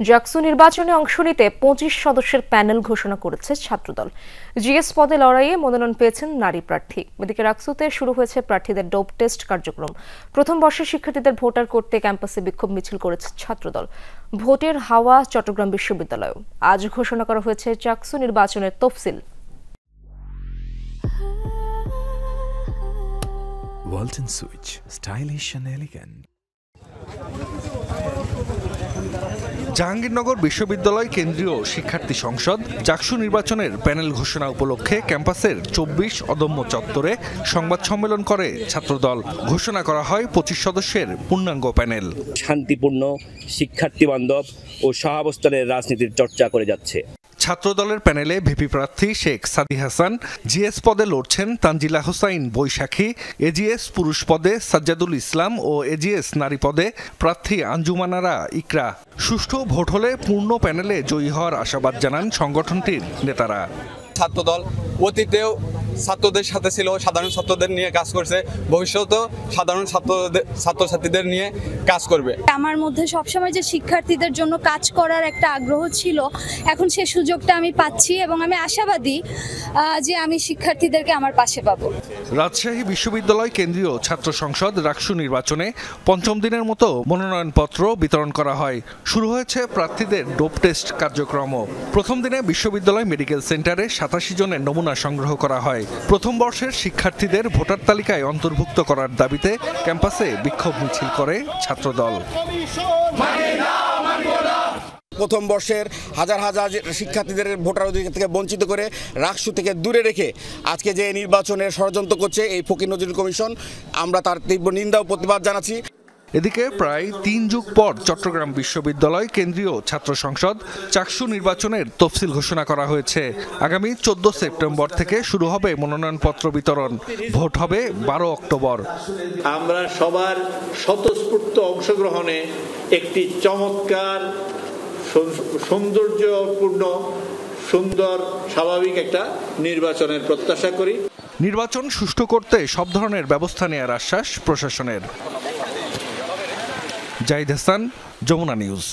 জাকসু নির্বাচনে অংশ নিতে ২৫ সদস্যের প্যানেল ঘোষণা করেছে ছাত্রদল। জিএস পদে লড়াইয়ে মনোনয়ন পেয়েছেন নারী প্রার্থী। এদিকে রাকসুতে শুরু হয়েছে প্রার্থীদের ডোপ টেস্ট কার্যক্রম। প্রথম বর্ষের শিক্ষার্থীদের ভোটার করতে ক্যাম্পাসে বিক্ষোভ মিছিল করেছে ছাত্রদল। ভোটের হাওয়া চট্টগ্রাম বিশ্ববিদ্যালয়েও। আজ ঘোষণা করা হয়েছে জাকসু নির্বাচনের তফসিল। Walton switch, stylish and elegant. Jahangirnagar বিশ্ববিদ্যালয় কেন্দ্রীয় শিক্ষার্থী সংসদ জাকসু নির্বাচনের প্যানেল ঘোষণা উপলক্ষে ক্যাম্পাসের ২৪ অদম্য চত্বরে সংবাদ সম্মেলন করে ছাত্রদল। ঘোষণা করা হয় ২৫ সদস্যের পূর্ণাঙ্গ প্যানেল। শান্তিপূর্ণ, শিক্ষার্থী বান্ধব ও সহাবস্থানের রাজনীতির চর্চা করে যাচ্ছে। ছাত্রদলের প্যানেলে ভিপি প্রার্থী শেখ সাদি হাসান, জিএস পদে লড়ছেন তানজিলা হোসাইন বৈশাখী, এজিএস পুরুষ পদে সাজ্জাদুল ইসলাম ও এজিএস নারী পদে প্রার্থী আঞ্জুমানারা ইকরা। সুষ্ঠু ভোট হলে পূর্ণ প্যানেলে জয়ী হওয়ার আশাবাদ জানান সংগঠনটির নেতারা। ছাত্রদল অতীতেও ছাত্রদের সাথে ছিল, সাধারণ ছাত্রদের নিয়ে কাজ করছে, ভবিষ্যতেও সাধারণ ছাত্রছাত্রীদের নিয়ে কাজ করবে। আমার মধ্যে সবসময় যে শিক্ষার্থীদের জন্য কাজ করার একটা আগ্রহ ছিল, এখন সে সুযোগটা আমি পাচ্ছি এবং আমি আশাবাদী যে আমি শিক্ষার্থীদেরকে আমার পাশে পাবো। রাজশাহী বিশ্ববিদ্যালয় কেন্দ্রীয় ছাত্র সংসদ রাকসু নির্বাচনে পঞ্চম দিনের মতো মনোনয়নপত্র বিতরণ করা হয়। শুরু হয়েছে প্রার্থীদের ডোপ টেস্ট কার্যক্রমও। প্রথম দিনে বিশ্ববিদ্যালয় মেডিকেল সেন্টারে ৮৭ জনের নমুনা সংগ্রহ করা হয়। প্রথম বর্ষের শিক্ষার্থীদের ভোটার তালিকায় অন্তর্ভুক্ত করার দাবিতে ক্যাম্পাসে বিক্ষোভ মিছিল করে ছাত্রদল। প্রথম বর্ষের হাজার হাজার শিক্ষার্থীদের ভোটার অধিকার থেকে বঞ্চিত করে রাকসু থেকে দূরে রেখে আজকে যে নির্বাচনের ষড়যন্ত্র করছে এই ফকির নজরুল কমিশন, আমরা তার তীব্র নিন্দা ও প্রতিবাদ জানাচ্ছি। এদিকে প্রায় ৩ যুগ পর চট্টগ্রাম বিশ্ববিদ্যালয় কেন্দ্রীয় ছাত্র সংসদ জাকসু নির্বাচনের তফসিল ঘোষণা করা হয়েছে। আগামী ১৪ সেপ্টেম্বর থেকে শুরু হবে মনোনয়নপত্র বিতরণ। ভোট হবে ১২ অক্টোবর। আমরা সবার স্বতঃস্ফূর্ত অংশগ্রহণে একটি চমৎকার, সৌন্দর্যপূর্ণ, সুন্দর, স্বাভাবিক একটা নির্বাচনের প্রত্যাশা করি। নির্বাচন সুষ্ঠু করতে সব ধরনের ব্যবস্থা নেওয়ার আশ্বাস প্রশাসনের। জাহিদ হাসান, যমুনা নিউজ।